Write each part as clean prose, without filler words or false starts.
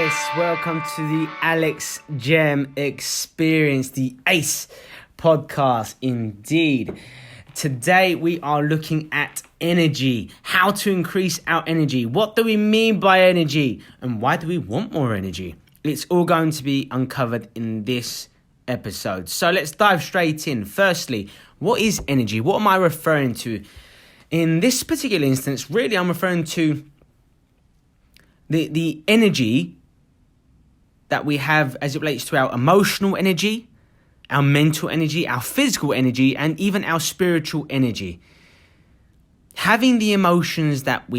Yes, welcome to the Alex Gem Experience, the ACE podcast indeed. Today we are looking at energy, how to increase our energy. What do we mean by energy and why do we want more energy? It's all going to be uncovered in this episode. So let's dive straight in. Firstly, what is energy? What am I referring to? In this particular instance, really I'm referring to the energy that we have as it relates to our emotional energy, our mental energy, our physical energy, and even our spiritual energy. Having the emotions that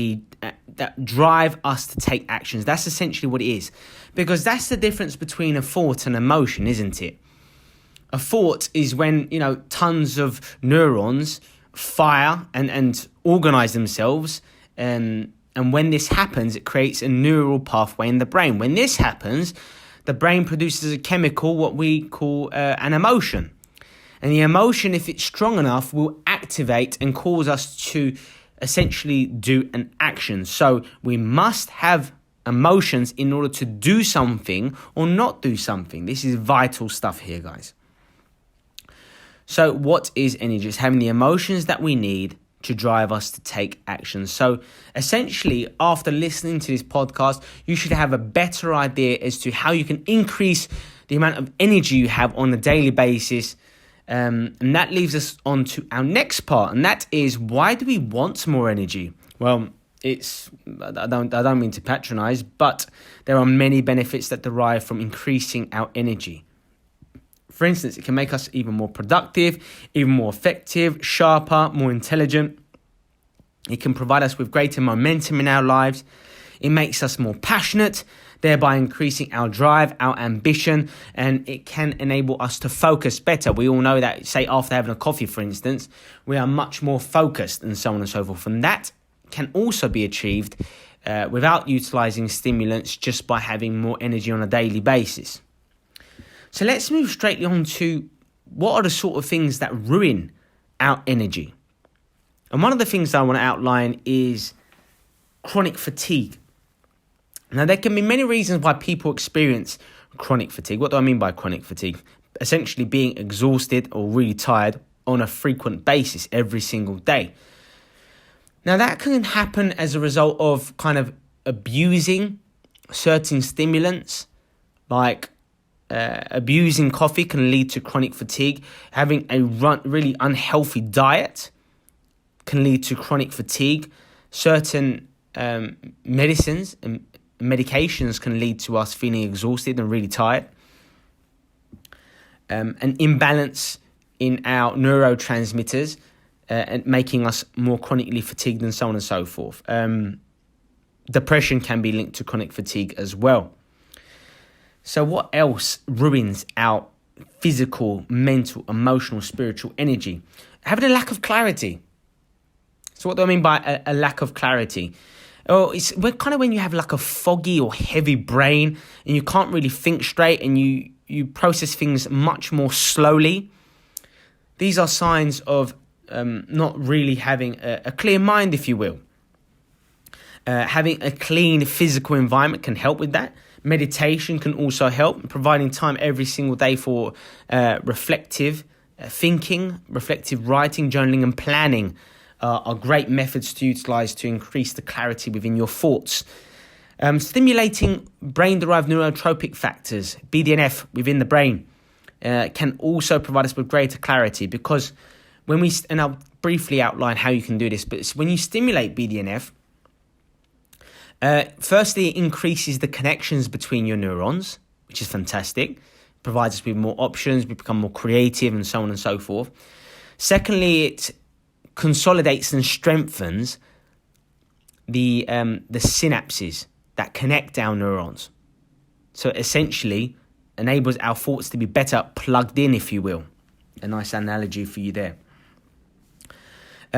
drive us to take actions, that's essentially what it is. Because that's the difference between a thought and emotion, isn't it? A thought is when, tons of neurons fire and organize themselves, and when this happens, it creates a neural pathway in the brain. When this happens, the brain produces a chemical, what we call an emotion. And the emotion, if it's strong enough, will activate and cause us to essentially do an action. So we must have emotions in order to do something or not do something. This is vital stuff here, guys. So what is energy? It's having the emotions that we need to drive us to take action. So essentially, after listening to this podcast, you should have a better idea as to how you can increase the amount of energy you have on a daily basis. And that leaves us on to our next part, and that is, why do we want more energy? Well, I don't mean to patronize, but there are many benefits that derive from increasing our energy. For instance, it can make us even more productive, even more effective, sharper, more intelligent. It can provide us with greater momentum in our lives. It makes us more passionate, thereby increasing our drive, our ambition, and it can enable us to focus better. We all know that, say, after having a coffee, for instance, we are much more focused and so on and so forth. And that can also be achieved without utilizing stimulants, just by having more energy on a daily basis. So let's move straight on to what are the sort of things that ruin our energy. And one of the things that I want to outline is chronic fatigue. Now, there can be many reasons why people experience chronic fatigue. What do I mean by chronic fatigue? Essentially being exhausted or really tired on a frequent basis every single day. Now, that can happen as a result of kind of abusing certain stimulants, like abusing coffee can lead to chronic fatigue. Having a really unhealthy diet can lead to chronic fatigue. Certain medicines and medications can lead to us feeling exhausted and really tired. An imbalance in our neurotransmitters and making us more chronically fatigued and so on and so forth. Depression can be linked to chronic fatigue as well. So what else ruins our physical, mental, emotional, spiritual energy? Having a lack of clarity. So what do I mean by a lack of clarity? Oh, it's kind of when you have like a foggy or heavy brain and you can't really think straight and you process things much more slowly. These are signs of not really having a clear mind, if you will. Having a clean physical environment can help with that. Meditation can also help. Providing time every single day for reflective thinking, reflective writing, journaling and planning are great methods to utilize to increase the clarity within your thoughts. Stimulating brain-derived neurotropic factors, BDNF, within the brain can also provide us with greater clarity, because and I'll briefly outline how you can do this, but when you stimulate BDNF, firstly, it increases the connections between your neurons, which is fantastic. It provides us with more options, we become more creative and so on and so forth. Secondly, it consolidates and strengthens the synapses that connect our neurons. So it essentially enables our thoughts to be better plugged in, if you will. A nice analogy for you there.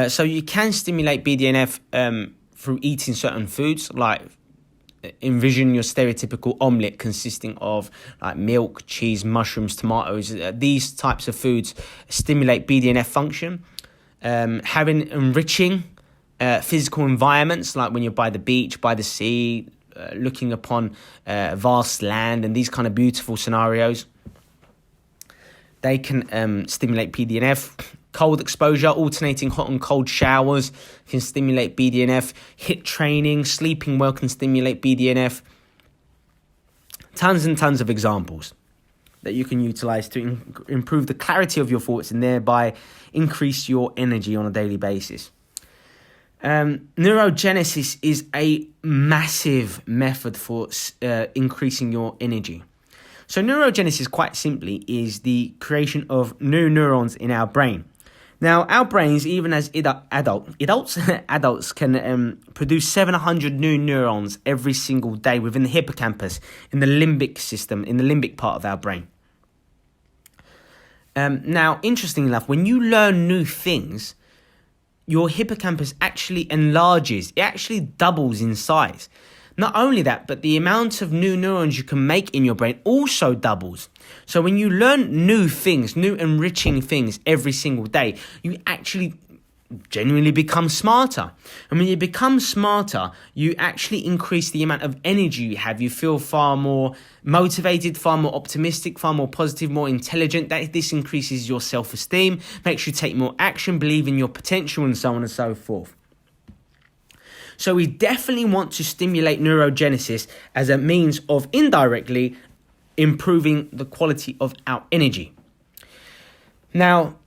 So you can stimulate BDNF through eating certain foods, like envision your stereotypical omelette consisting of like milk, cheese, mushrooms, tomatoes. These types of foods stimulate BDNF function. Having enriching physical environments, like when you're by the beach, by the sea, looking upon vast land and these kind of beautiful scenarios. They can stimulate BDNF. Cold exposure, alternating hot and cold showers can stimulate BDNF. HIIT training, sleeping well can stimulate BDNF. Tons and tons of examples that you can utilize to improve the clarity of your thoughts and thereby increase your energy on a daily basis. Neurogenesis is a massive method for increasing your energy. So neurogenesis, quite simply, is the creation of new neurons in our brain. Now, our brains, even as adults can produce 700 new neurons every single day within the hippocampus, in the limbic system, in the limbic part of our brain. Now, interestingly enough, when you learn new things, your hippocampus actually enlarges. It actually doubles in size. Not only that, but the amount of new neurons you can make in your brain also doubles. So when you learn new things, new enriching things every single day, you actually genuinely become smarter. And when you become smarter, you actually increase the amount of energy you have. You feel far more motivated, far more optimistic, far more positive, more intelligent. This increases your self-esteem, makes you take more action, believe in your potential, and so on and so forth. So we definitely want to stimulate neurogenesis as a means of indirectly improving the quality of our energy. Now,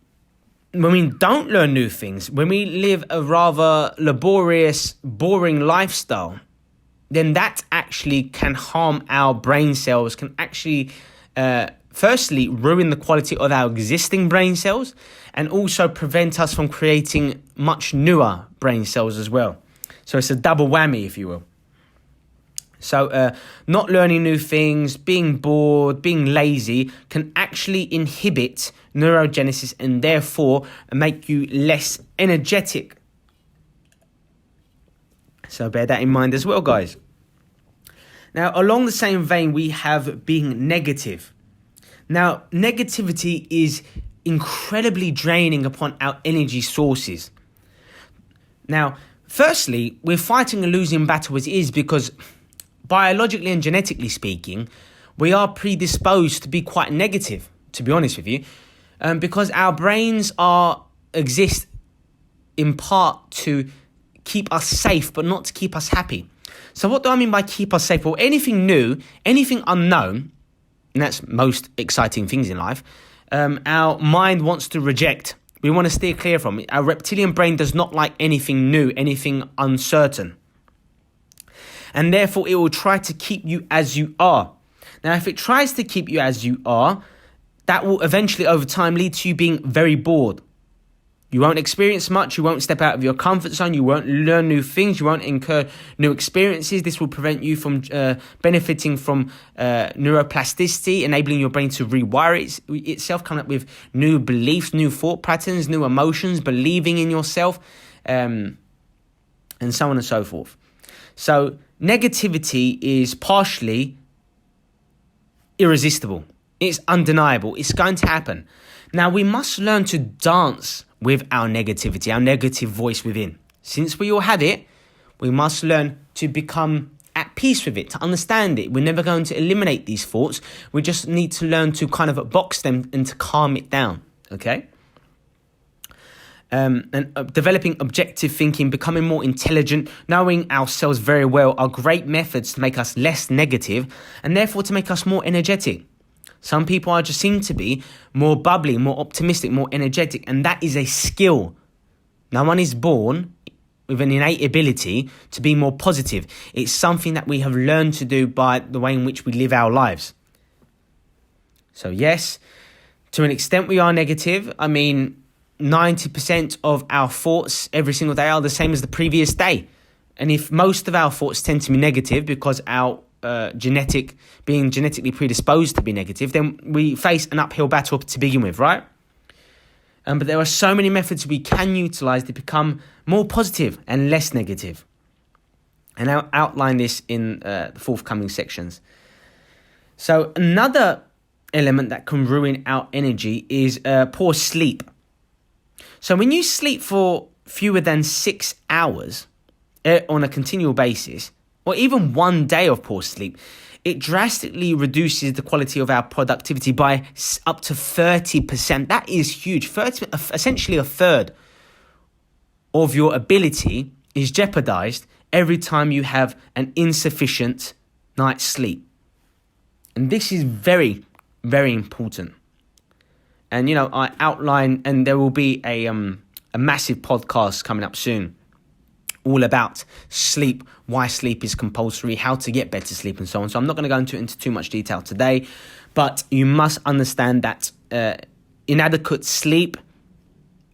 when we don't learn new things, when we live a rather laborious, boring lifestyle, then that actually can harm our brain cells, can actually, firstly, ruin the quality of our existing brain cells, and also prevent us from creating much newer brain cells as well. So it's a double whammy, if you will. So not learning new things, being bored, being lazy can actually inhibit neurogenesis and therefore make you less energetic. So bear that in mind as well, guys. Now, along the same vein, we have being negative. Now, negativity is incredibly draining upon our energy sources. Now, firstly, we're fighting a losing battle as it is because biologically and genetically speaking, we are predisposed to be quite negative, to be honest with you, because our brains exist in part to keep us safe, but not to keep us happy. So what do I mean by keep us safe? Well, anything new, anything unknown, and that's most exciting things in life, our mind wants to reject. We want to steer clear from it. Our reptilian brain does not like anything new, anything uncertain. And therefore, it will try to keep you as you are. Now, if it tries to keep you as you are, that will eventually, over time, lead to you being very bored. You won't experience much. You won't step out of your comfort zone. You won't learn new things. You won't incur new experiences. This will prevent you from benefiting from neuroplasticity, enabling your brain to rewire itself, come up with new beliefs, new thought patterns, new emotions, believing in yourself, and so on and so forth. So negativity is partially irresistible. It's undeniable. It's going to happen. Now, we must learn to dance with our negativity, our negative voice within. Since we all have it, we must learn to become at peace with it, to understand it. We're never going to eliminate these thoughts. We just need to learn to kind of box them and to calm it down, okay? And developing objective thinking, becoming more intelligent, knowing ourselves very well are great methods to make us less negative and therefore to make us more energetic. Some people just seem to be more bubbly, more optimistic, more energetic, and that is a skill. No one is born with an innate ability to be more positive. It's something that we have learned to do by the way in which we live our lives. So yes, to an extent we are negative. I mean, 90% of our thoughts every single day are the same as the previous day. And if most of our thoughts tend to be negative because our being genetically predisposed to be negative, then we face an uphill battle to begin with, right? But there are so many methods we can utilize to become more positive and less negative. And I'll outline this in the forthcoming sections. So another element that can ruin our energy is poor sleep. So when you sleep for fewer than 6 hours on a continual basis, or even 1 day of poor sleep, it drastically reduces the quality of our productivity by up to 30%. That is huge. Essentially a third of your ability is jeopardized every time you have an insufficient night's sleep. And this is very, very important. And, I outline, and there will be a massive podcast coming up soon, all about sleep, why sleep is compulsory, how to get better sleep, and so on. So I'm not going to go into too much detail today, but you must understand that inadequate sleep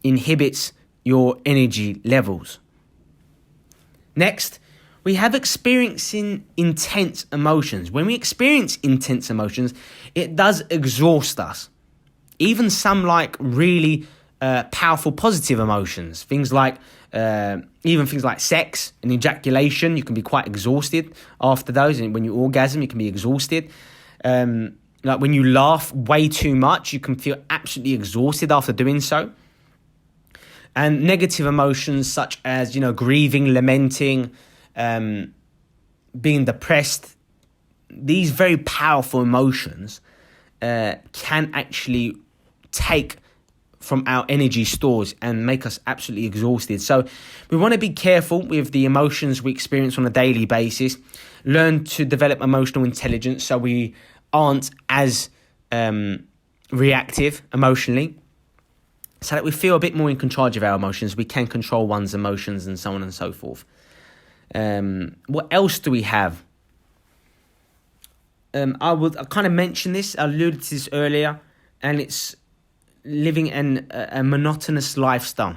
inhibits your energy levels. Next, we have experiencing intense emotions. When we experience intense emotions, it does exhaust us. Even some like really powerful positive emotions, things like sex and ejaculation, you can be quite exhausted after those. And when you orgasm, you can be exhausted. Like when you laugh way too much, you can feel absolutely exhausted after doing so. And negative emotions such as, grieving, lamenting, being depressed, these very powerful emotions can actually take from our energy stores and make us absolutely exhausted. So we want to be careful with the emotions we experience on a daily basis. Learn to develop emotional intelligence so we aren't as reactive emotionally, so that we feel a bit more in control of our emotions. We can control one's emotions and so on and so forth. What else do we have? I kind of mentioned this, I alluded to this earlier, and it's living a monotonous lifestyle.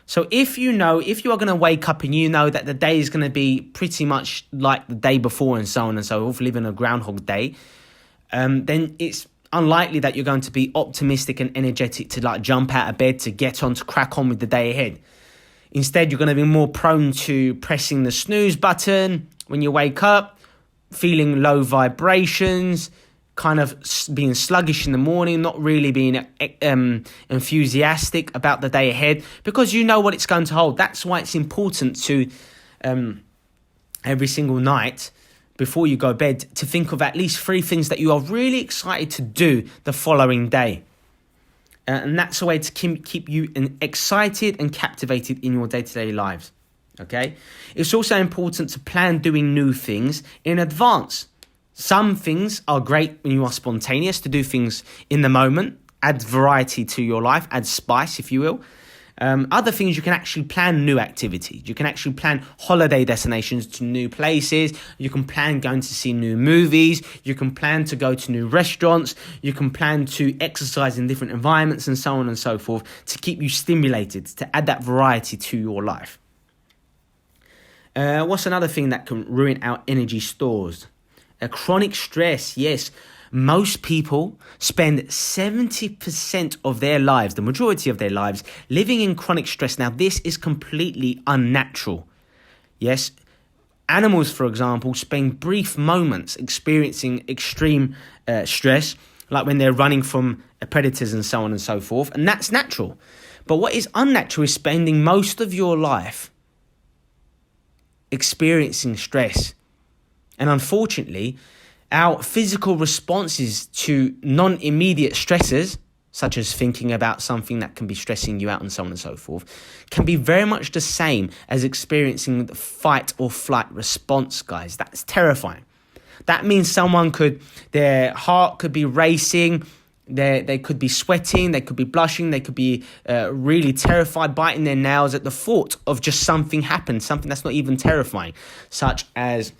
So if you are going to wake up and you know that the day is going to be pretty much like the day before and so on and so forth, living a Groundhog Day, then it's unlikely that you're going to be optimistic and energetic to like jump out of bed, to get on, to crack on with the day ahead. Instead, you're going to be more prone to pressing the snooze button when you wake up, feeling low vibrations, kind of being sluggish in the morning, not really being enthusiastic about the day ahead, because you know what it's going to hold. That's why it's important to every single night before you go to bed to think of at least 3 things that you are really excited to do the following day. And that's a way to keep you excited and captivated in your day-to-day lives. Okay? It's also important to plan doing new things in advance. Some things are great when you are spontaneous, to do things in the moment, add variety to your life, add spice, if you will. Other things, you can actually plan new activities. You can actually plan holiday destinations to new places. You can plan going to see new movies. You can plan to go to new restaurants. You can plan to exercise in different environments and so on and so forth, to keep you stimulated, to add that variety to your life. What's another thing that can ruin our energy stores? Chronic stress, yes. Most people spend 70% of their lives, the majority of their lives, living in chronic stress. Now, this is completely unnatural. Yes, animals, for example, spend brief moments experiencing extreme stress, like when they're running from predators and so on and so forth, and that's natural. But what is unnatural is spending most of your life experiencing stress. And unfortunately, our physical responses to non-immediate stressors, such as thinking about something that can be stressing you out and so on and so forth, can be very much the same as experiencing the fight or flight response, guys. That's terrifying. That means their heart could be racing, they could be sweating, they could be blushing, they could be really terrified, biting their nails at the thought of just something happened, something that's not even terrifying, such as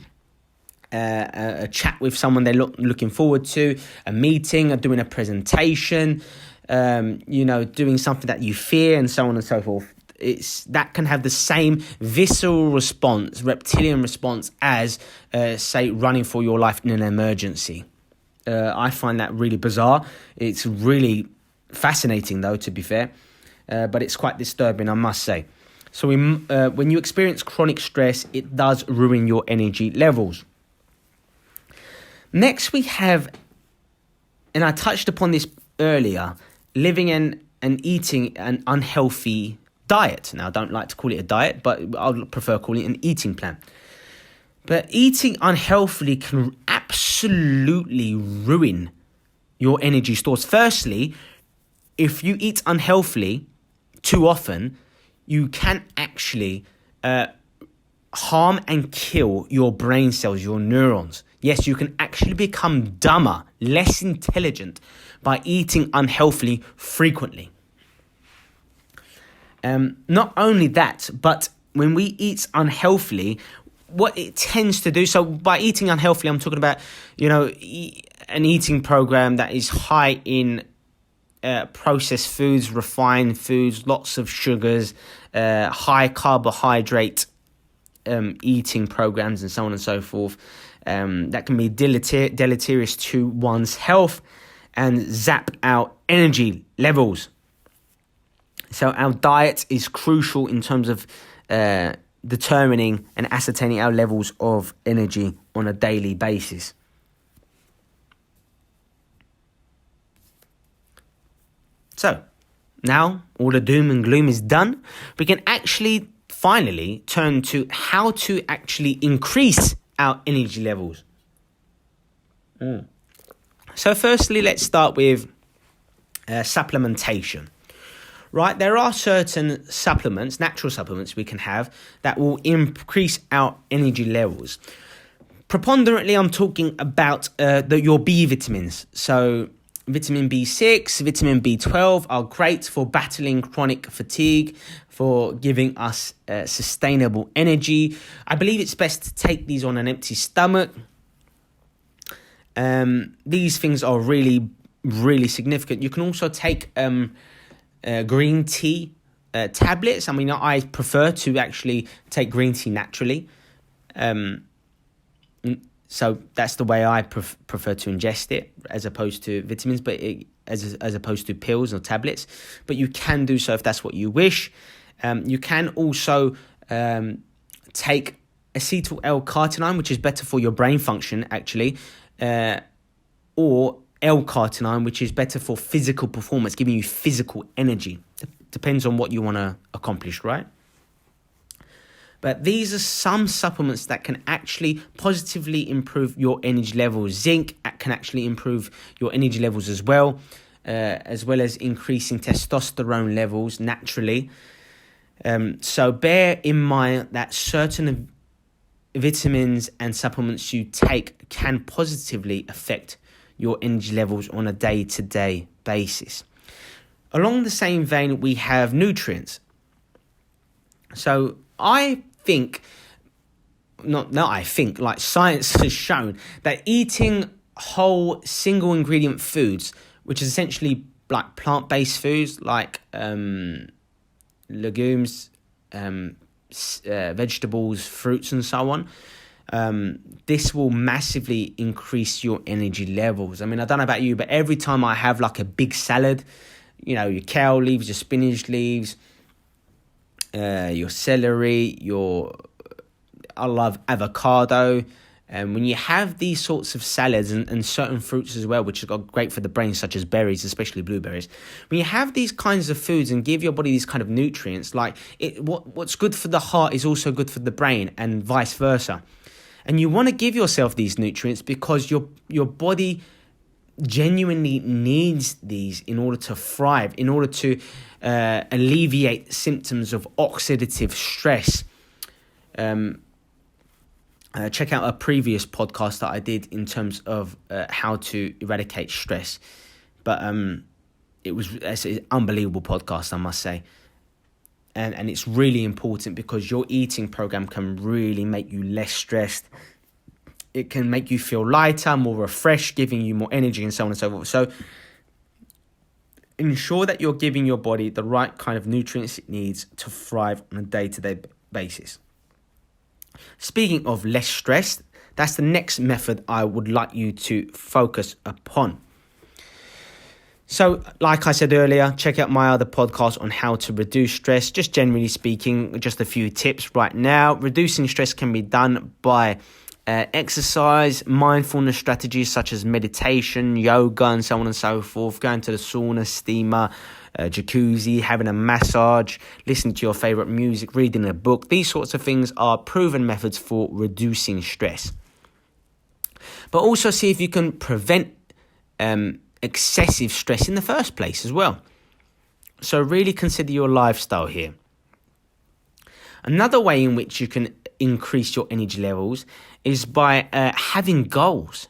a chat with someone they're looking forward to, a meeting, or doing a presentation, doing something that you fear, and so on and so forth. That can have the same visceral response, reptilian response, as say running for your life in an emergency. I find that really bizarre. It's really fascinating, though, to be fair, but it's quite disturbing, I must say. So when you experience chronic stress, it does ruin your energy levels. Next, we have, and I touched upon this earlier, living in and eating an unhealthy diet. Now, I don't like to call it a diet, but I'll prefer calling it an eating plan. But eating unhealthily can absolutely ruin your energy stores. Firstly, if you eat unhealthily too often, you can actually harm and kill your brain cells, your neurons. Yes, you can actually become dumber, less intelligent by eating unhealthily frequently. Not only that, but when we eat unhealthily, what it tends to do, so by eating unhealthily, I'm talking about, an eating program that is high in processed foods, refined foods, lots of sugars, high carbohydrate eating programs, and so on and so forth. That can be deleterious to one's health and zap our energy levels. So our diet is crucial in terms of determining and ascertaining our levels of energy on a daily basis. So, now all the doom and gloom is done. We can actually finally turn to how to actually increase our energy levels. So firstly, let's start with supplementation. Right, there are certain supplements, natural supplements we can have that will increase our energy levels. Preponderantly, I'm talking about your B vitamins. So vitamin B6, vitamin B12 are great for battling chronic fatigue, for giving us sustainable energy. I believe it's best to take these on an empty stomach. These things are really, really significant. You can also take green tea tablets. I mean, I prefer to actually take green tea naturally. So that's the way I prefer to ingest it, as opposed to vitamins, but as opposed to pills or tablets. But you can do so if that's what you wish. You can also take acetyl L-carnitine, which is better for your brain function, actually, or L-carnitine, which is better for physical performance, giving you physical energy. Depends on what you want to accomplish, right? But these are some supplements that can actually positively improve your energy levels. Zinc can actually improve your energy levels as well as increasing testosterone levels naturally. So bear in mind that certain vitamins and supplements you take can positively affect your energy levels on a day-to-day basis. Along the same vein, we have nutrients. So like science has shown that eating whole single ingredient foods, which is essentially like plant-based foods like legumes, vegetables, fruits, and so on, this will massively increase your energy levels. I mean, I don't know about you, but every time I have like a big salad, your kale leaves, your spinach leaves, your celery, I love avocado. And when you have these sorts of salads and certain fruits as well, which are great for the brain, such as berries, especially blueberries, when you have these kinds of foods and give your body these kind of nutrients, like what's good for the heart is also good for the brain, and vice versa. And you want to give yourself these nutrients because your body genuinely needs these in order to thrive, in order to alleviate symptoms of oxidative stress. Check out a previous podcast that I did in terms of how to eradicate stress. But it's an unbelievable podcast, I must say. And it's really important because your eating program can really make you less stressed. It can make you feel lighter, more refreshed, giving you more energy, and so on and so forth. So ensure that you're giving your body the right kind of nutrients it needs to thrive on a day-to-day basis. Speaking of less stress, that's the next method I would like you to focus upon. So, like I said earlier, check out my other podcast on how to reduce stress. Just generally speaking, just a few tips right now. Reducing stress can be done by exercise, mindfulness strategies such as meditation, yoga, and so on and so forth, going to the sauna, steamer, jacuzzi, having a massage, listening to your favorite music, reading a book. These sorts of things are proven methods for reducing stress. But also see if you can prevent excessive stress in the first place as well. So really consider your lifestyle here. Another way in which you can increase your energy levels is by having goals,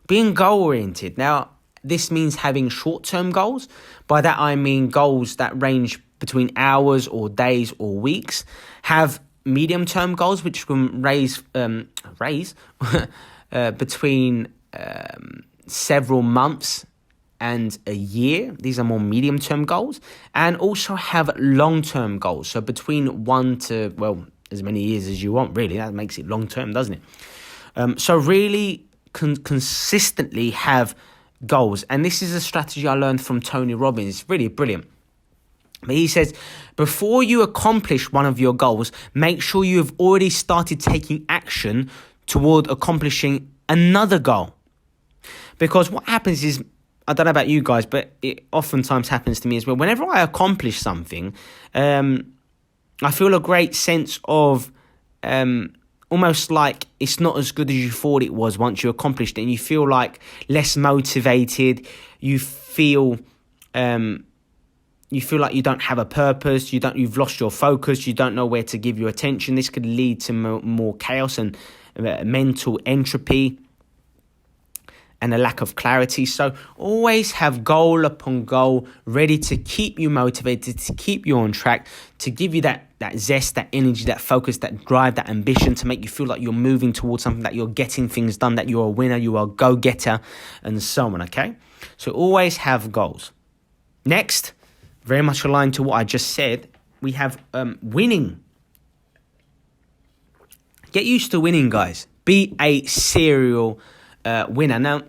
being goal-oriented. Now, this means having short-term goals. By that, I mean goals that range between hours or days or weeks. Have medium-term goals, which can raise between several months and a year. These are more medium-term goals. And also have long-term goals. So between 1 to, as many years as you want, really. That makes it long-term, doesn't it? So really consistently have goals. And this is a strategy I learned from Tony Robbins. It's really brilliant. But he says, before you accomplish one of your goals, make sure you have already started taking action toward accomplishing another goal. Because what happens is, I don't know about you guys, but it oftentimes happens to me as well. Whenever I accomplish something, I feel a great sense of almost like it's not as good as you thought it was once you accomplished it. And you feel like less motivated. You feel like you don't have a purpose. You've lost your focus. You don't know where to give your attention. This could lead to more chaos and mental entropy and a lack of clarity. So always have goal upon goal ready to keep you motivated, to keep you on track, to give you that zest, that energy, that focus, that drive, that ambition, to make you feel like you're moving towards something, that you're getting things done, that you're a winner, you are a go-getter, and so on, okay? So always have goals. Next, very much aligned to what I just said, we have winning. Get used to winning, guys. Be a serial winner. Now,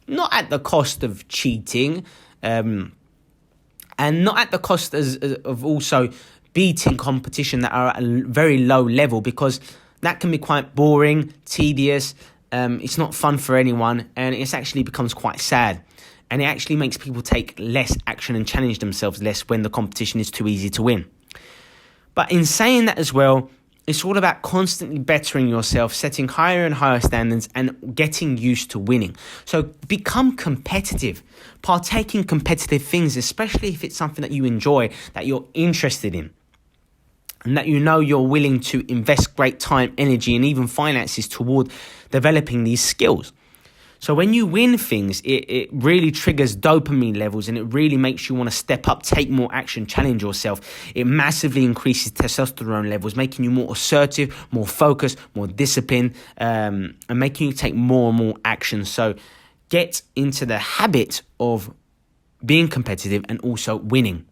not at the cost of cheating, and not at the cost of also beating competition that are at a very low level, because that can be quite boring, tedious. It's not fun for anyone, and it actually becomes quite sad. And it actually makes people take less action and challenge themselves less when the competition is too easy to win. But in saying that as well, it's all about constantly bettering yourself, setting higher and higher standards, and getting used to winning. So become competitive. Partake in competitive things, especially if it's something that you enjoy, that you're interested in, and that you know you're willing to invest great time, energy, and even finances toward developing these skills. So when you win things, it really triggers dopamine levels, and it really makes you want to step up, take more action, challenge yourself. It massively increases testosterone levels, making you more assertive, more focused, more disciplined, and making you take more and more action. So get into the habit of being competitive and also winning.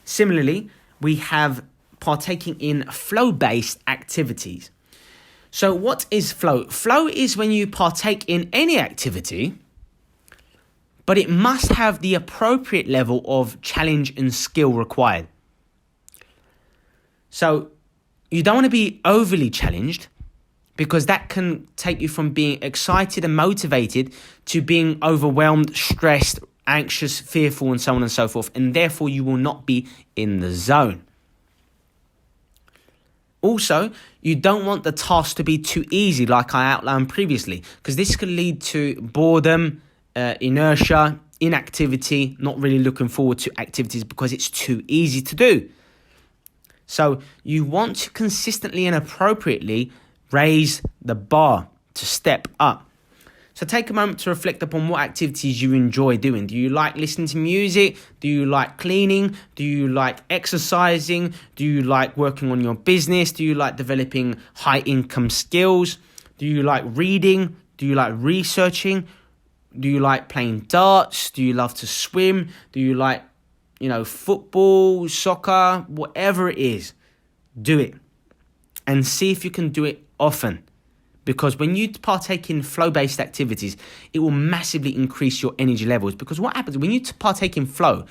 Similarly, we have partaking in flow-based activities. So what is flow? Flow is when you partake in any activity, but it must have the appropriate level of challenge and skill required. So you don't want to be overly challenged, because that can take you from being excited and motivated to being overwhelmed, stressed, anxious, fearful, and so on and so forth. And therefore, you will not be in the zone. Also, you don't want the task to be too easy, like I outlined previously, because this could lead to boredom, inertia, inactivity, not really looking forward to activities because it's too easy to do. So you want to consistently and appropriately raise the bar to step up. So take a moment to reflect upon what activities you enjoy doing. Do you like listening to music? Do you like cleaning? Do you like exercising? Do you like working on your business? Do you like developing high income skills? Do you like reading? Do you like researching? Do you like playing darts? Do you love to swim? Do you like, football, soccer, whatever it is? Do it. And see if you can do it often. Because when you partake in flow-based activities, it will massively increase your energy levels. Because what happens when you partake in flow,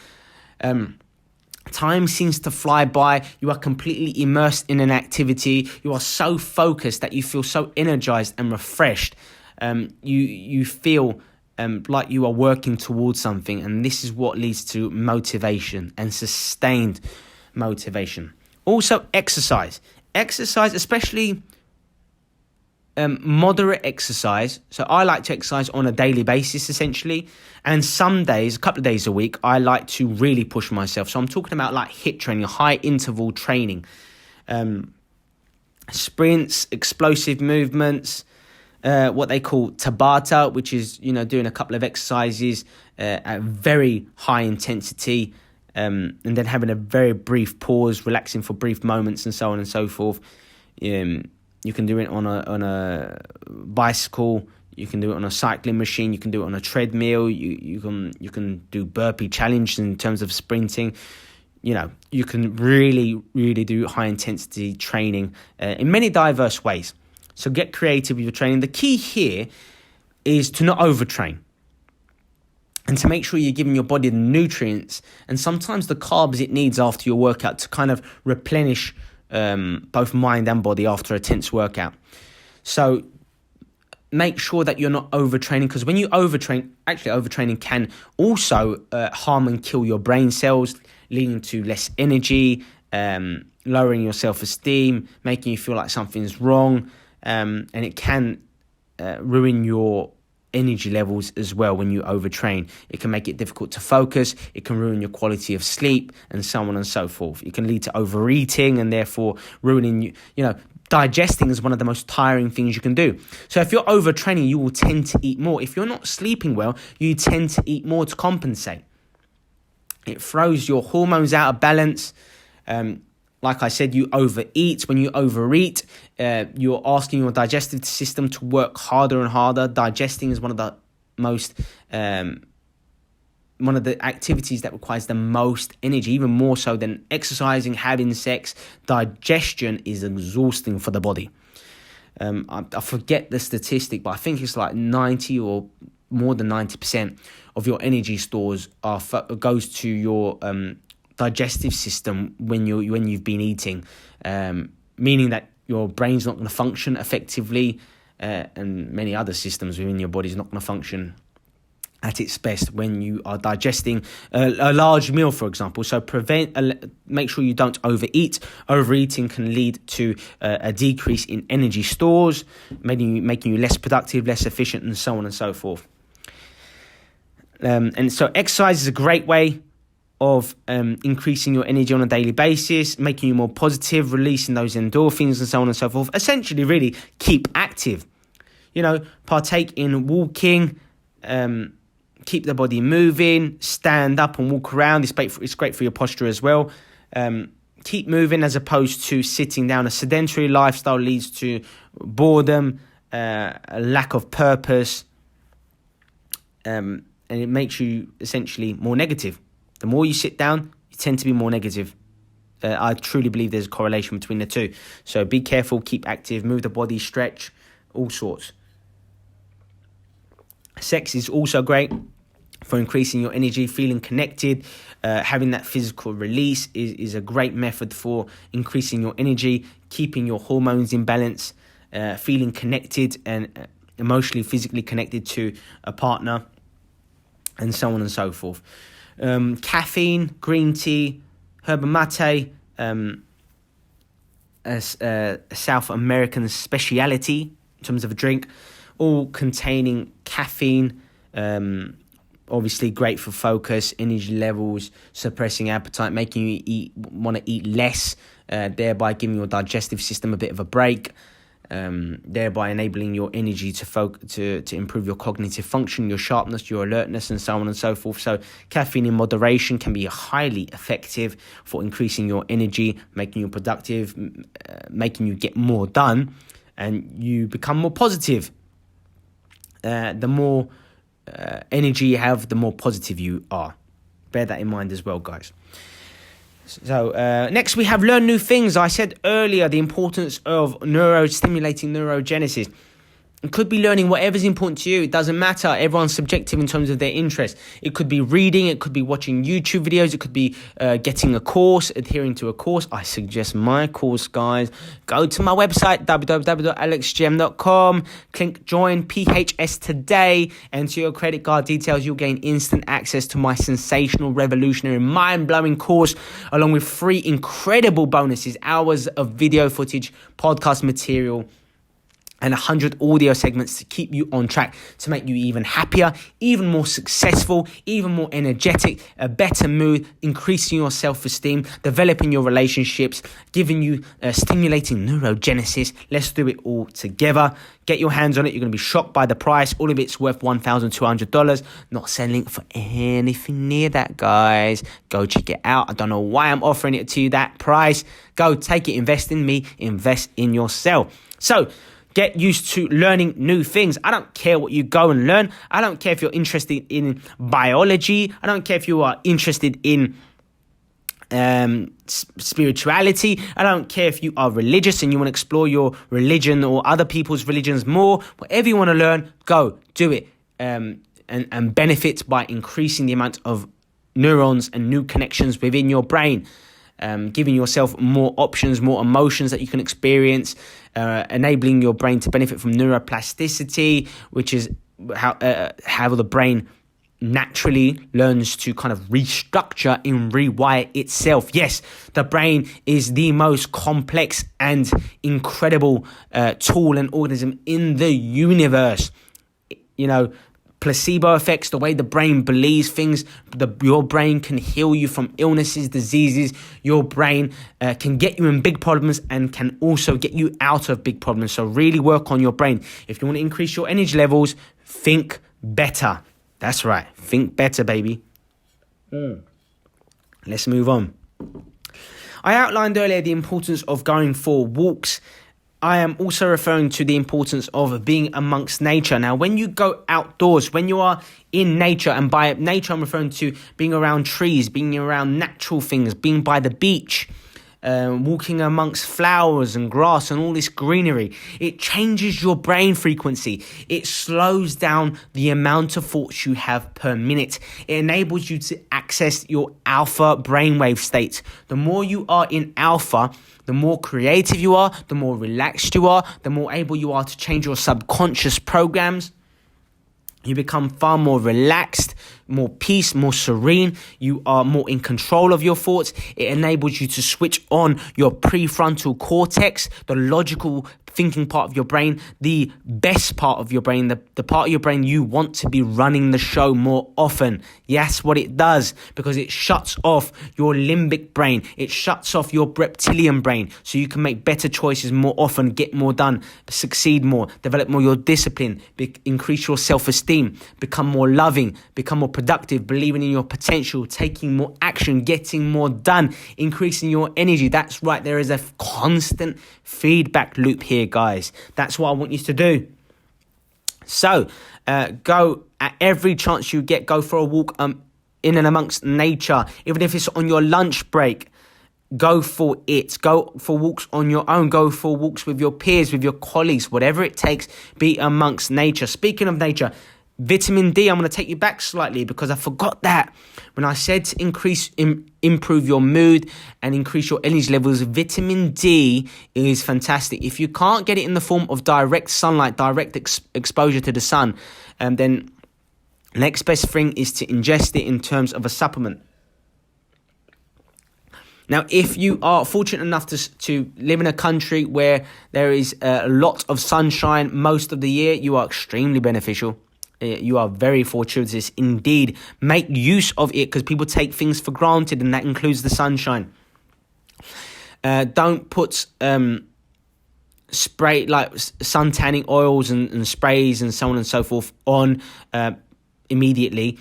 Time seems to fly by. You are completely immersed in an activity. You are so focused that you feel so energized and refreshed. You feel like you are working towards something, and this is what leads to motivation and sustained motivation. Also, exercise, especially moderate exercise. So I like to exercise on a daily basis, essentially, and some days, a couple of days a week, I like to really push myself. So I'm talking about like HIIT training, high interval training, sprints, explosive movements, what they call Tabata, which is, doing a couple of exercises at very high intensity, and then having a very brief pause, relaxing for brief moments, and so on and so forth. You can do it on a bicycle. You can do it on a cycling machine. You can do it on a treadmill. You can do burpee challenge in terms of sprinting. You can really, really do high intensity training in many diverse ways. So get creative with your training. The key here is to not overtrain and to make sure you're giving your body the nutrients and sometimes the carbs it needs after your workout to kind of replenish both mind and body after a tense workout. So make sure that you're not overtraining, because when you overtraining can also harm and kill your brain cells, leading to less energy, lowering your self-esteem, making you feel like something's wrong, and it can ruin your energy levels as well. When you overtrain, it can make it difficult to focus, it can ruin your quality of sleep, and so on and so forth. It can lead to overeating and therefore ruining digesting is one of the most tiring things you can do. So if you're overtraining, you will tend to eat more. If you're not sleeping well, you tend to eat more to compensate. It throws your hormones out of balance. Like I said, you overeat. When you overeat, you're asking your digestive system to work harder and harder. Digesting is one of the activities that requires the most energy, even more so than exercising, having sex. Digestion is exhausting for the body. I forget the statistic, but I think it's like 90 or more than 90% of your energy stores goes to your digestive system when you've been eating, meaning that your brain's not going to function effectively, and many other systems within your body is not going to function at its best when you are digesting a large meal, for example. So make sure you don't overeat. Overeating can lead to a decrease in energy stores, making you less productive, less efficient, and so on and so forth. And so exercise is a great way of increasing your energy on a daily basis, making you more positive, releasing those endorphins, and so on and so forth. Essentially, really keep active. Partake in walking, keep the body moving, stand up and walk around. It's great for your posture as well. Keep moving as opposed to sitting down. A sedentary lifestyle leads to boredom, a lack of purpose, and it makes you essentially more negative. The more you sit down, you tend to be more negative. I truly believe there's a correlation between the two. So be careful, keep active, move the body, stretch, all sorts. Sex is also great for increasing your energy, feeling connected. Having that physical release is a great method for increasing your energy, keeping your hormones in balance, feeling connected and emotionally, physically connected to a partner, and so on and so forth. Caffeine, green tea, herba mate, a South American speciality in terms of a drink, all containing caffeine. Obviously great for focus, energy levels, suppressing appetite, making you want to eat less, thereby giving your digestive system a bit of a break, thereby enabling your energy to improve your cognitive function, your sharpness, your alertness, and so on and so forth. So caffeine in moderation can be highly effective for increasing your energy, making you productive, making you get more done, and you become more positive. The more energy you have, the more positive you are. Bear that in mind as well, guys. So next we have learn new things. I said earlier the importance of stimulating neurogenesis. It could be learning whatever's important to you. It doesn't matter. Everyone's subjective in terms of their interest. It could be reading. It could be watching YouTube videos. It could be getting a course, adhering to a course. I suggest my course, guys. Go to my website, www.alexgem.com. Click join PHS today. Enter your credit card details. You'll gain instant access to my sensational, revolutionary, mind-blowing course, along with 3 incredible bonuses, hours of video footage, podcast material, and 100 audio segments to keep you on track, to make you even happier, even more successful, even more energetic, a better mood, increasing your self-esteem, developing your relationships, giving you stimulating neurogenesis. Let's do it all together. Get your hands on it. You're going to be shocked by the price. All of it's worth $1,200. Not selling for anything near that, guys. Go check it out. I don't know why I'm offering it to you that price. Go take it. Invest in me. Invest in yourself. So, get used to learning new things. I don't care what you go and learn. I don't care if you're interested in biology. I don't care if you are interested in spirituality. I don't care if you are religious and you want to explore your religion or other people's religions more. Whatever you want to learn, go do it, and benefit by increasing the amount of neurons and new connections within your brain. Giving yourself more options, more emotions that you can experience, enabling your brain to benefit from neuroplasticity, which is how the brain naturally learns to kind of restructure and rewire itself. Yes, the brain is the most complex and incredible tool and organism in the universe. You know, placebo effects, the way the brain believes things, your brain can heal you from illnesses, diseases. Your brain can get you in big problems and can also get you out of big problems. So really work on your brain. If you want to increase your energy levels, think better. That's right. Think better, baby. Let's move on. I outlined earlier the importance of going for walks. I am also referring to the importance of being amongst nature. Now, when you go outdoors, when you are in nature, and by nature I'm referring to being around trees, being around natural things, being by the beach, walking amongst flowers and grass and all this greenery, it changes your brain frequency. It slows down the amount of thoughts you have per minute. It enables you to access your alpha brainwave state. The more you are in alpha, the more creative you are, the more relaxed you are, the more able you are to change your subconscious programs. You become far more relaxed, more peace, more serene. You are more in control of your thoughts. It enables you to switch on your prefrontal cortex, the logical thinking part of your brain, the best part of your brain, the part of your brain you want to be running the show more often. Yes, what it does, because it shuts off your limbic brain. It shuts off your reptilian brain so you can make better choices more often, get more done, succeed more, develop more your discipline, increase your self-esteem, become more loving, become more productive, believing in your potential, taking more action, getting more done, increasing your energy. That's right. There is a constant feedback loop here, guys. That's what I want you to do. So go at every chance you get, go for a walk in and amongst nature, even if it's on your lunch break. Go for it. Go for walks on your own. Go for walks with your peers, with your colleagues, whatever it takes. Be amongst nature. Speaking of nature, vitamin D, I'm going to take you back slightly because I forgot that. When I said to improve your mood and increase your energy levels, vitamin D is fantastic. If you can't get it in the form of direct sunlight, direct exposure to the sun, then next best thing is to ingest it in terms of a supplement. Now, if you are fortunate enough to live in a country where there is a lot of sunshine most of the year, you are extremely beneficial. You are very fortuitous indeed. Make use of it because people take things for granted, and that includes the sunshine. Don't put spray like sun tanning oils and sprays and so on and so forth on immediately.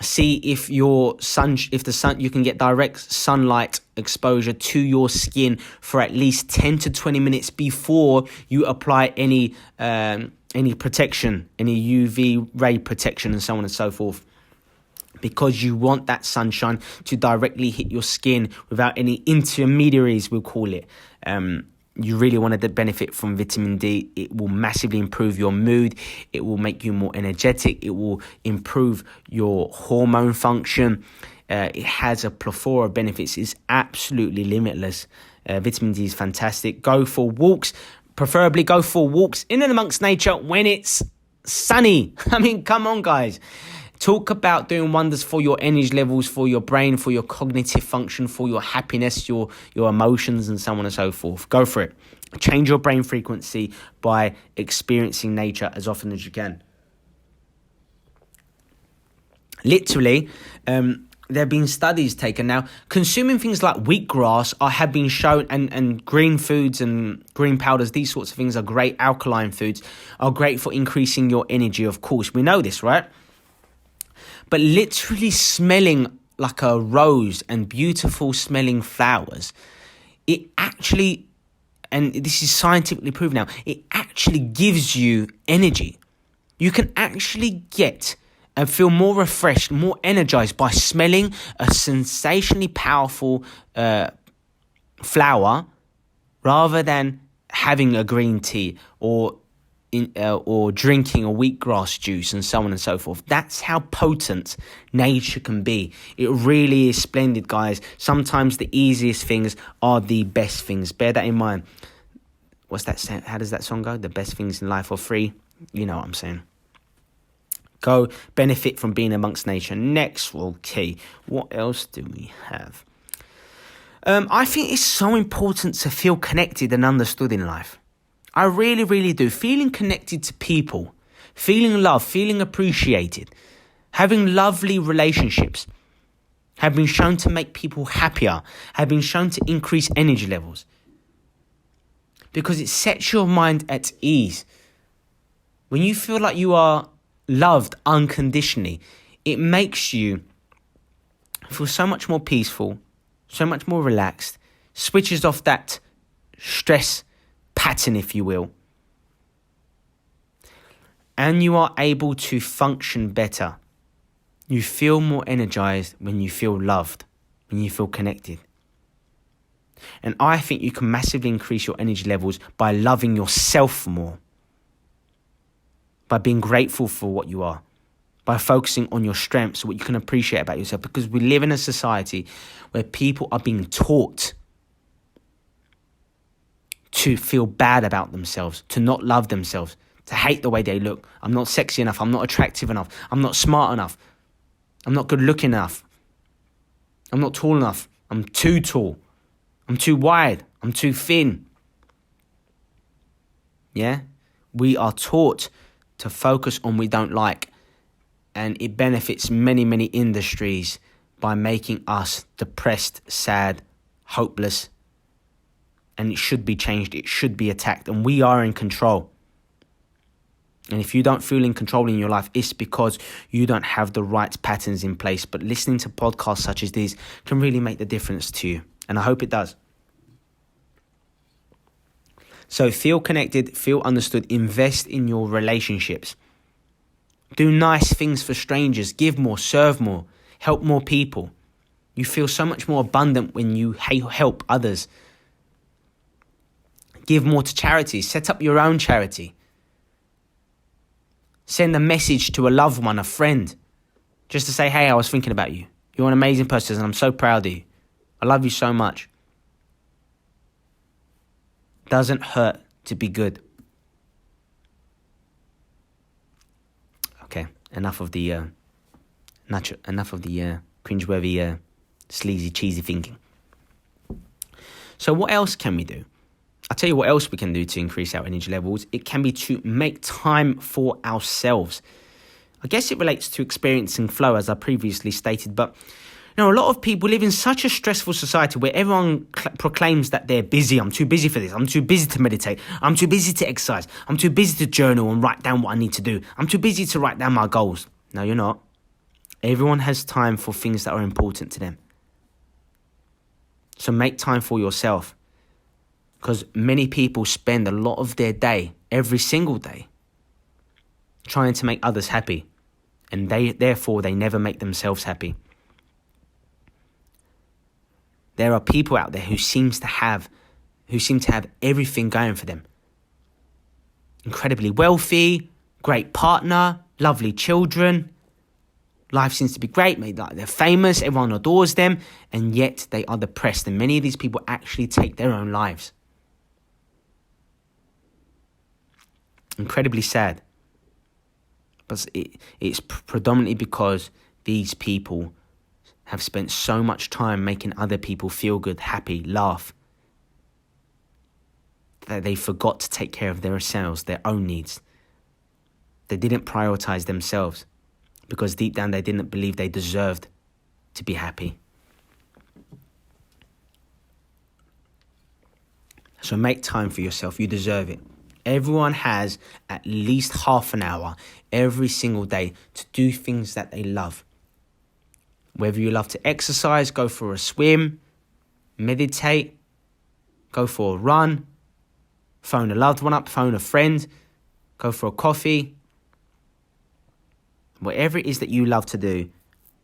See if you can get direct sunlight exposure to your skin for at least 10 to 20 minutes before you apply any protection, any UV ray protection and so on and so forth. Because you want that sunshine to directly hit your skin without any intermediaries, we'll call it. you really want to benefit from vitamin D. It will massively improve your mood. It will make you more energetic. It will improve your hormone function. It has a plethora of benefits. It's absolutely limitless. Vitamin D is fantastic. Go for walks. Preferably go for walks in and amongst nature when it's sunny. I mean, come on, guys. Talk about doing wonders for your energy levels, for your brain, for your cognitive function, for your happiness, your emotions, and so on and so forth. Go for it. Change your brain frequency by experiencing nature as often as you can. Literally, there have been studies taken now. Consuming things like wheatgrass have been shown, and green foods and green powders, these sorts of things are great. Alkaline foods are great for increasing your energy, of course. We know this, right? But literally smelling like a rose and beautiful smelling flowers, it actually, and this is scientifically proven now, it actually gives you energy. You can actually get and feel more refreshed, more energized by smelling a sensationally powerful flower rather than having a green tea or drinking a wheatgrass juice and so on and so forth. That's how potent nature can be. It really is splendid, guys. Sometimes the easiest things are the best things. Bear that in mind. What's that? How does that song go? The best things in life are free. You know what I'm saying. Go benefit from being amongst nature. Next, okay, what else do we have? I think it's so important to feel connected and understood in life. I really, really do. Feeling connected to people, feeling loved, feeling appreciated, having lovely relationships have been shown to make people happier, have been shown to increase energy levels. Because it sets your mind at ease. When you feel like you are loved unconditionally, it makes you feel so much more peaceful, so much more relaxed, switches off that stress pattern, if you will. And you are able to function better. You feel more energized when you feel loved, when you feel connected. And I think you can massively increase your energy levels by loving yourself more, by being grateful for what you are, by focusing on your strengths, what you can appreciate about yourself. Because we live in a society where people are being taught to feel bad about themselves, to not love themselves, to hate the way they look. I'm not sexy enough. I'm not attractive enough. I'm not smart enough. I'm not good looking enough. I'm not tall enough. I'm too tall. I'm too wide. I'm too thin. Yeah? We are taught to focus on what we don't like. And it benefits many, many industries by making us depressed, sad, hopeless. And it should be changed. It should be attacked. And we are in control. And if you don't feel in control in your life, it's because you don't have the right patterns in place. But listening to podcasts such as these can really make the difference to you. And I hope it does. So feel connected, feel understood, invest in your relationships. Do nice things for strangers, give more, serve more, help more people. You feel so much more abundant when you help others. Give more to charities. Set up your own charity. Send a message to a loved one, a friend, just to say, hey, I was thinking about you. You're an amazing person and I'm so proud of you. I love you so much. Doesn't hurt to be good. Okay, enough of the cringeworthy, sleazy, cheesy thinking. So what else can we do? I'll tell you what else we can do to increase our energy levels. It can be to make time for ourselves. I guess it relates to experiencing flow, as I previously stated. But you know, a lot of people live in such a stressful society where everyone proclaims that they're busy. I'm too busy for this. I'm too busy to meditate. I'm too busy to exercise. I'm too busy to journal and write down what I need to do. I'm too busy to write down my goals. No, you're not. Everyone has time for things that are important to them. So make time for yourself. Because many people spend a lot of their day, every single day, trying to make others happy. And therefore, they never make themselves happy. There are people out there who seems to have who seem to have everything going for them. Incredibly wealthy, great partner, lovely children. Life seems to be great. Maybe they're famous, everyone adores them, and yet they are depressed. And many of these people actually take their own lives. Incredibly sad. But it's predominantly because these people have spent so much time making other people feel good, happy, laugh, that they forgot to take care of themselves, their own needs. They didn't prioritize themselves because deep down they didn't believe they deserved to be happy. So make time for yourself. You deserve it. Everyone has at least half an hour every single day to do things that they love. Whether you love to exercise, go for a swim, meditate, go for a run, phone a loved one up, phone a friend, go for a coffee. Whatever it is that you love to do,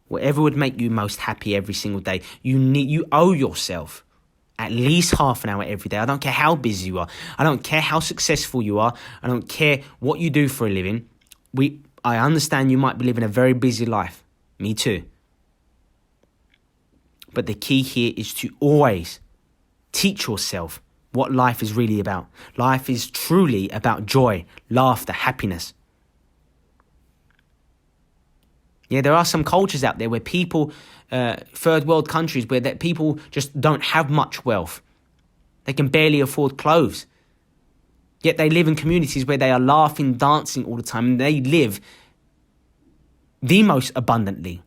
whatever would make you most happy every single day, you owe yourself at least half an hour every day. I don't care how busy you are. I don't care how successful you are. I don't care what you do for a living. I understand you might be living a very busy life. Me too. But the key here is to always teach yourself what life is really about. Life is truly about joy, laughter, happiness. Yeah, there are some cultures out there where people, third world countries, where that people just don't have much wealth. They can barely afford clothes. Yet they live in communities where they are laughing, dancing all the time, and they live the most abundantly.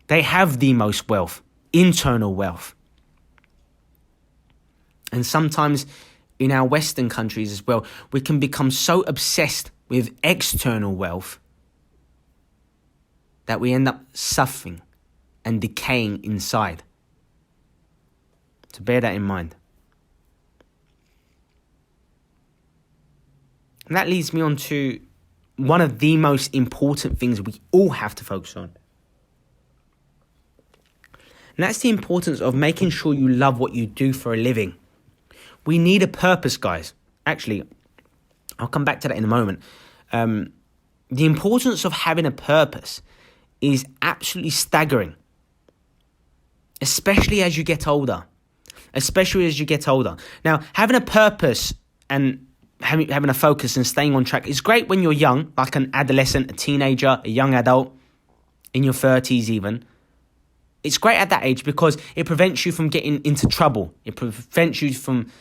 They have the most wealth, internal wealth. And sometimes in our Western countries as well, we can become so obsessed with external wealth that we end up suffering and decaying inside. So bear that in mind. And that leads me on to one of the most important things we all have to focus on. And that's the importance of making sure you love what you do for a living. We need a purpose, guys. Actually, I'll come back to that in a moment. The importance of having a purpose is absolutely staggering. Especially as you get older. Now, having a purpose and having a focus and staying on track is great when you're young, like an adolescent, a teenager, a young adult, in your 30s even. It's great at that age because it prevents you from getting into trouble. It prevents you from,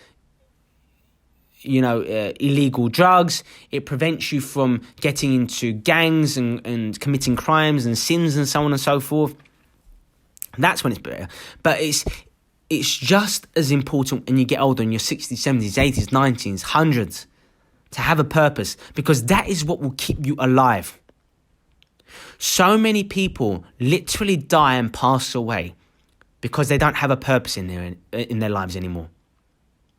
illegal drugs. It prevents you from getting into gangs and committing crimes and sins and so on and so forth. That's when it's better. But it's just as important when you get older, in your 60s, 70s, 80s, 90s, 100s, to have a purpose, because that is what will keep you alive. So many people literally die and pass away because they don't have a purpose in their lives anymore.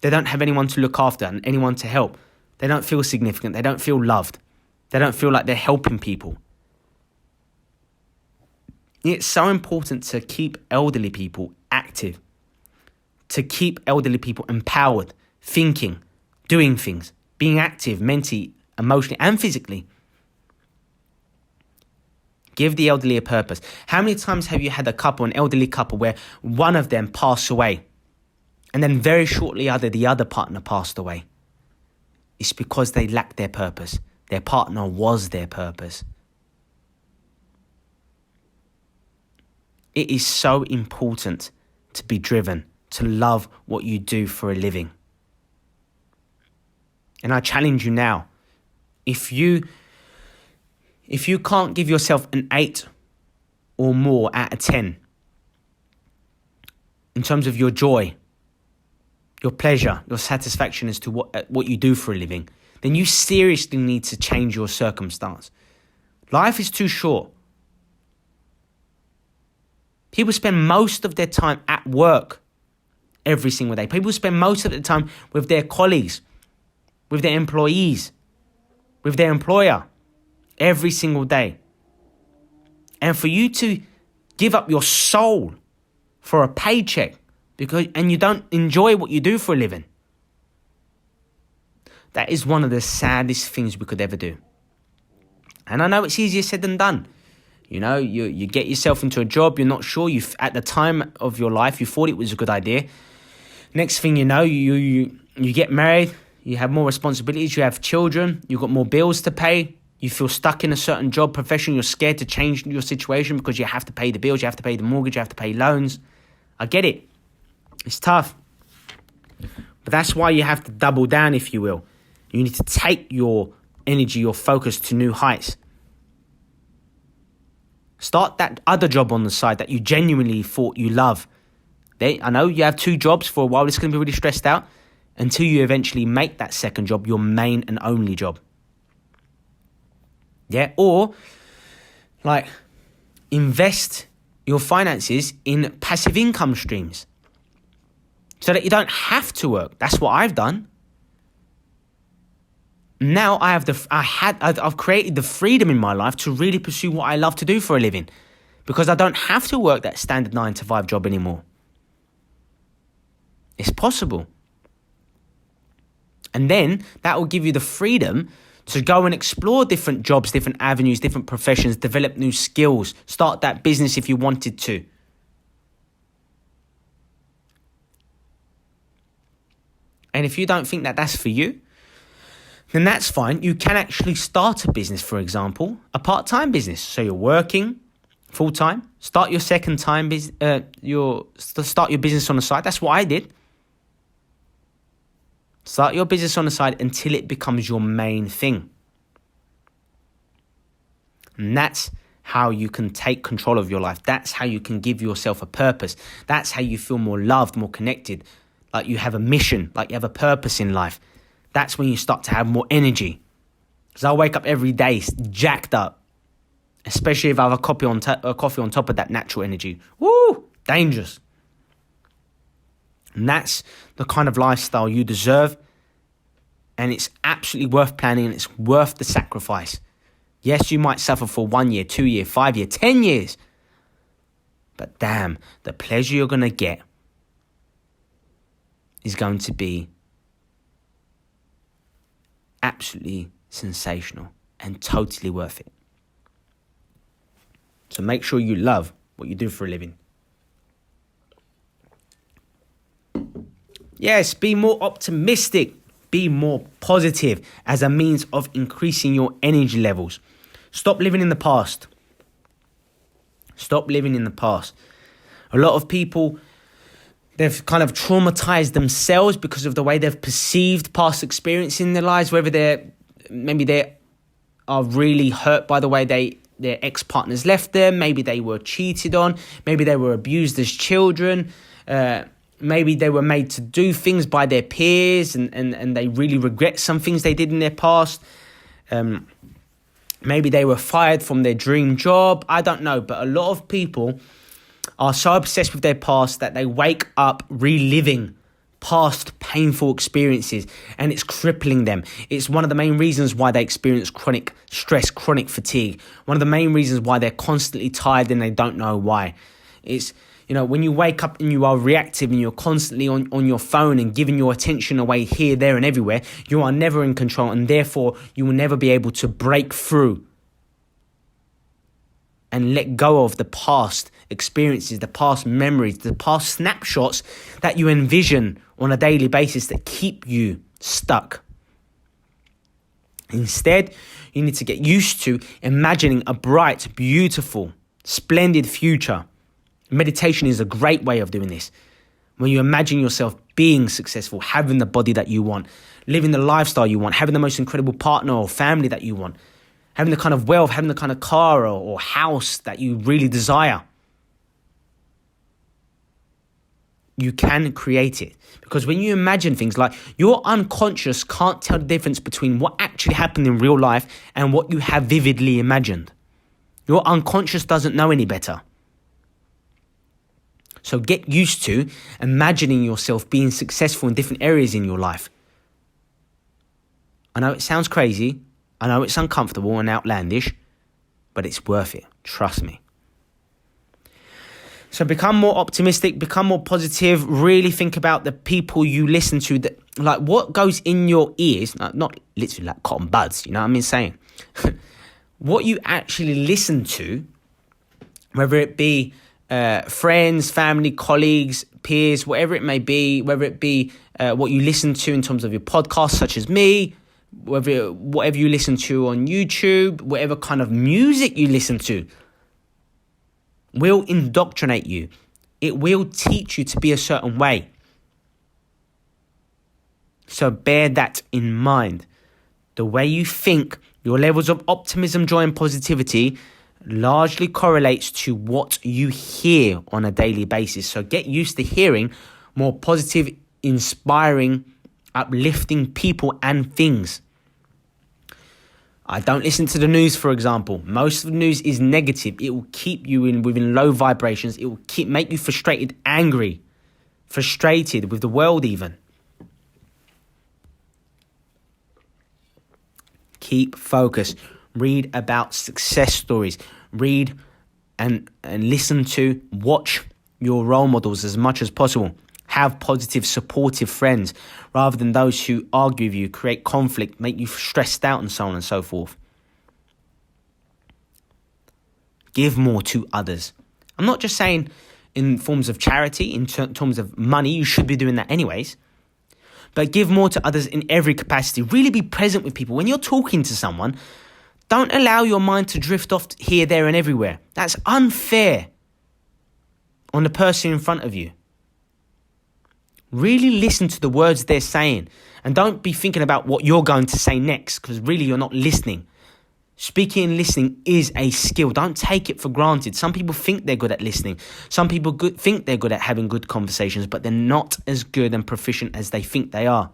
They don't have anyone to look after and anyone to help. They don't feel significant. They don't feel loved. They don't feel like they're helping people. It's so important to keep elderly people active, to keep elderly people empowered, thinking, doing things, being active mentally, emotionally, and physically. Give the elderly a purpose. How many times have you had an elderly couple, where one of them passed away and then very shortly the other partner passed away? It's because they lacked their purpose. Their partner was their purpose. It is so important to be driven, to love what you do for a living. And I challenge you now, if you can't give yourself an 8 or more out of 10 in terms of your joy, your pleasure, your satisfaction as to what you do for a living, then you seriously need to change your circumstance. Life is too short. People spend most of their time at work every single day. People spend most of their time with their colleagues, with their employees, with their employer every single day. And for you to give up your soul for a paycheck and you don't enjoy what you do for a living, That is one of the saddest things we could ever do. And I know it's easier said than done. You know, you get yourself into a job, you're not sure. At the time of your life, you thought it was a good idea. Next thing you know, you get married, you have more responsibilities, you have children, you've got more bills to pay. You feel stuck in a certain job, profession, you're scared to change your situation because you have to pay the bills, you have to pay the mortgage, you have to pay loans. I get it. It's tough. But that's why you have to double down, if you will. You need to take your energy, your focus to new heights. Start that other job on the side that you genuinely thought you love. I know you have 2 jobs for a while. It's going to be really stressed out until you eventually make that second job your main and only job. Yeah, or like invest your finances in passive income streams so that you don't have to work. That's what I've done. Now I've created the freedom in my life to really pursue what I love to do for a living because I don't have to work that standard 9-to-5 job anymore. It's possible. And then that will give you the freedom to go and explore different jobs, different avenues, different professions, develop new skills, start that business if you wanted to. And if you don't think that that's for you, then that's fine. You can actually start a business, for example, a part-time business. So you're working full-time, start your second-time start your business on the side. That's what I did. Start your business on the side until it becomes your main thing. And that's how you can take control of your life. That's how you can give yourself a purpose. That's how you feel more loved, more connected, like you have a mission, like you have a purpose in life. That's when you start to have more energy. Because I wake up every day jacked up, especially if I have a coffee on top of that natural energy. Woo! Dangerous. And that's the kind of lifestyle you deserve. And it's absolutely worth planning and it's worth the sacrifice. Yes, you might suffer for 1 year, 2 year, 5 year, 10 years. But damn, the pleasure you're going to get is going to be absolutely sensational and totally worth it. So make sure you love what you do for a living. Yes, be more optimistic, be more positive as a means of increasing your energy levels. Stop living in the past. Stop living in the past. A lot of people, they've kind of traumatized themselves because of the way they've perceived past experience in their lives, whether they are really hurt by the way their ex-partners left them, maybe they were cheated on, maybe they were abused as children, maybe they were made to do things by their peers and they really regret some things they did in their past. Maybe they were fired from their dream job. I don't know. But a lot of people are so obsessed with their past that they wake up reliving past painful experiences and it's crippling them. It's one of the main reasons why they experience chronic stress, chronic fatigue. One of the main reasons why they're constantly tired and they don't know why. It's, when you wake up and you are reactive and you're constantly on your phone and giving your attention away here, there and everywhere, you are never in control and therefore you will never be able to break through and let go of the past experiences, the past memories, the past snapshots that you envision on a daily basis that keep you stuck. Instead, you need to get used to imagining a bright, beautiful, splendid future. Meditation is a great way of doing this. When you imagine yourself being successful, having the body that you want, living the lifestyle you want, having the most incredible partner or family that you want, having the kind of wealth, having the kind of car or house that you really desire. You can create it. Because when you imagine things like your unconscious can't tell the difference between what actually happened in real life and what you have vividly imagined. Your unconscious doesn't know any better. So get used to imagining yourself being successful in different areas in your life. I know it sounds crazy. I know it's uncomfortable and outlandish, but it's worth it. Trust me. So become more optimistic, become more positive. Really think about the people you listen to, like what goes in your ears, not literally like cotton buds, you know what I mean saying? What you actually listen to, whether it be friends, family, colleagues, peers, whatever it may be, whether it be what you listen to in terms of your podcasts, such as me, whatever you listen to on YouTube, whatever kind of music you listen to, will indoctrinate you. It will teach you to be a certain way. So bear that in mind. The way you think, your levels of optimism, joy, and positivity largely correlates to what you hear on a daily basis. So get used to hearing more positive, inspiring, uplifting people and things. I don't listen to the news, for example. Most of the news is negative. It will keep you within low vibrations. It will make you frustrated, angry, frustrated with the world even. Keep focused. Read about success stories. Read and listen to, watch your role models as much as possible. Have positive, supportive friends rather than those who argue with you, create conflict, make you stressed out, and so on and so forth. Give more to others. I'm not just saying in forms of charity, in terms of money. You should be doing that anyways. But give more to others in every capacity. Really be present with people. When you're talking to someone, don't allow your mind to drift off here, there, and everywhere. That's unfair on the person in front of you. Really listen to the words they're saying. And don't be thinking about what you're going to say next, because really you're not listening. Speaking and listening is a skill. Don't take it for granted. Some people think they're good at listening. Some people think they're good at having good conversations, but they're not as good and proficient as they think they are.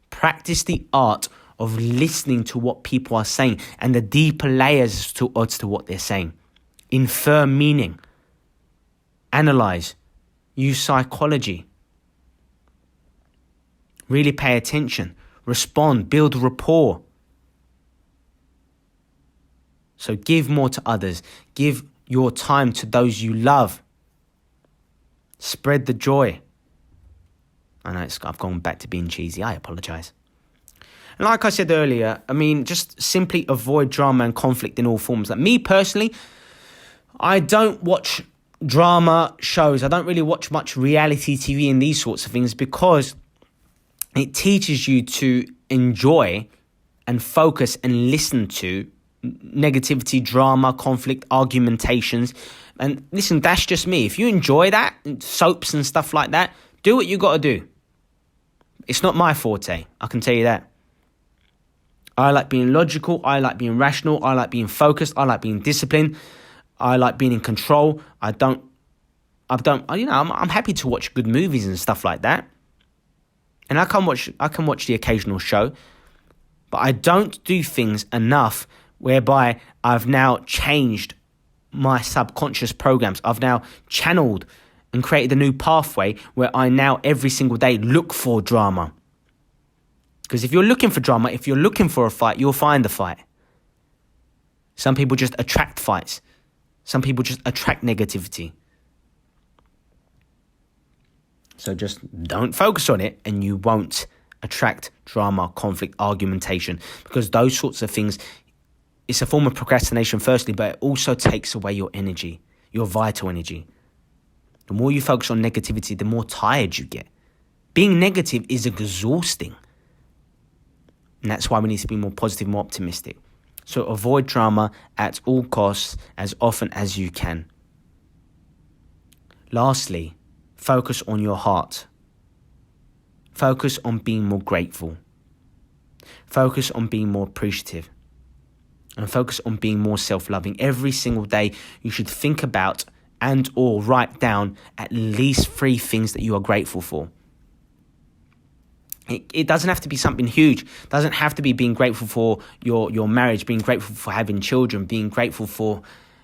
Practice the art of listening to what people are saying and the deeper layers to what they're saying. Infer meaning. Analyze. Use psychology. Really pay attention. Respond. Build rapport. So give more to others. Give your time to those you love. Spread the joy. I know I've gone back to being cheesy. I apologise. And like I said earlier, I mean, just simply avoid drama and conflict in all forms. Like me personally, I don't watch drama shows. I don't really watch much reality TV and these sorts of things because it teaches you to enjoy and focus and listen to negativity, drama, conflict, argumentations. And listen, that's just me. If you enjoy that, soaps and stuff like that, do what you got to do. It's not my forte, I can tell you that. I like being logical, I like being rational, I like being focused, I like being disciplined, I like being in control. I'm happy to watch good movies and stuff like that. And I can watch the occasional show, but I don't do things enough whereby I've now changed my subconscious programs. I've now channeled and created a new pathway where I now every single day look for drama. Because if you're looking for drama, if you're looking for a fight, you'll find a fight. Some people just attract fights. Some people just attract negativity. So just don't focus on it and you won't attract drama, conflict, argumentation. Because those sorts of things, it's a form of procrastination firstly, but it also takes away your energy, your vital energy. The more you focus on negativity, the more tired you get. Being negative is exhausting. And that's why we need to be more positive, more optimistic. So avoid drama at all costs as often as you can. Lastly, focus on your heart. Focus on being more grateful. Focus on being more appreciative. And focus on being more self-loving. Every single day, you should think about and or write down at least 3 things that you are grateful for. It doesn't have to be something huge. It doesn't have to be being grateful for your marriage, being grateful for having children, being grateful for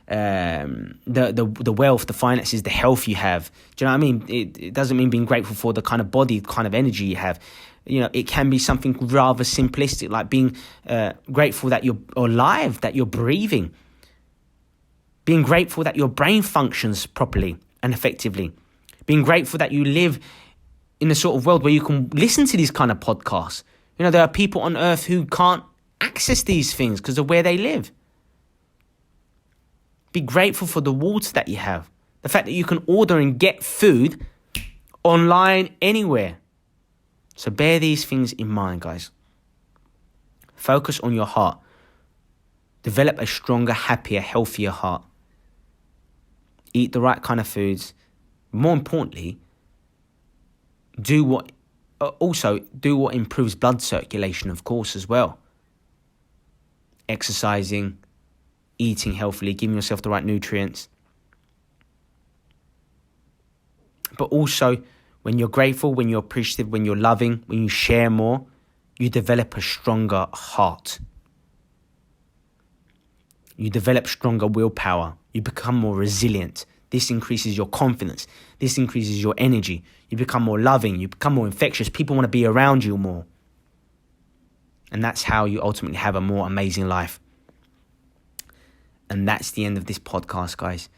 the wealth, the finances, the health you have. Do you know what I mean? It doesn't mean being grateful for the kind of body, the kind of energy you have. You know, it can be something rather simplistic, like being grateful that you're alive, that you're breathing. Being grateful that your brain functions properly and effectively. Being grateful that you live in a sort of world where you can listen to these kind of podcasts. You know, there are people on earth who can't access these things because of where they live. Be grateful for the water that you have. The fact that you can order and get food online anywhere. So bear these things in mind, guys. Focus on your heart. Develop a stronger, happier, healthier heart. Eat the right kind of foods. More importantly, do what improves blood circulation, of course, as well. Exercising, eating healthily, giving yourself the right nutrients. But also, when you're grateful, when you're appreciative, when you're loving, when you share more, you develop a stronger heart. You develop stronger willpower. You become more resilient. This increases your confidence. This increases your energy. You become more loving. You become more infectious. People want to be around you more. And that's how you ultimately have a more amazing life. And that's the end of this podcast, guys.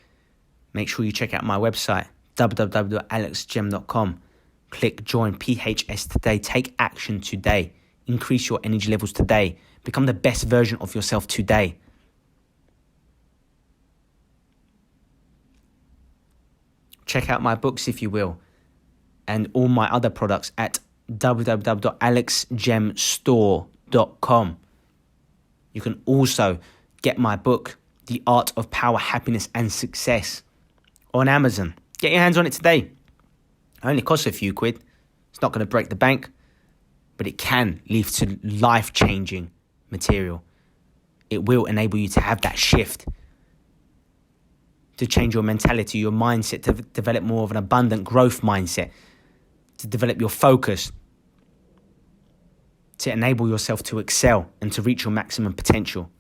Make sure you check out my website, www.alexgem.com. Click join PHS today. Take action today. Increase your energy levels today. Become the best version of yourself today. Check out my books, if you will, and all my other products at www.alexgemstore.com. You can also get my book, The Art of Power, Happiness and Success, on Amazon. Get your hands on it today. It only costs a few quid. It's not going to break the bank, but it can lead to life-changing material. It will enable you to have that shift, to change your mentality, your mindset, to develop more of an abundant growth mindset, to develop your focus, to enable yourself to excel and to reach your maximum potential.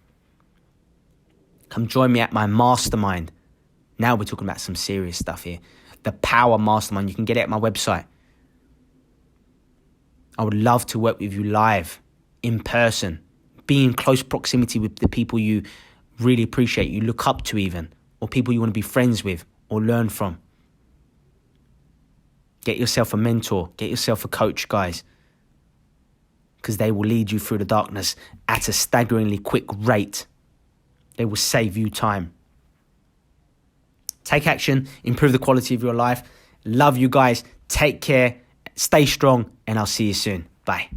Come join me at my mastermind. Now we're talking about some serious stuff here. The Power Mastermind. You can get it at my website. I would love to work with you live, in person, be in close proximity with the people you really appreciate, you look up to even, or people you want to be friends with or learn from. Get yourself a mentor. Get yourself a coach, guys, because they will lead you through the darkness at a staggeringly quick rate. They will save you time. Take action. Improve the quality of your life. Love you guys. Take care. Stay strong. And I'll see you soon. Bye.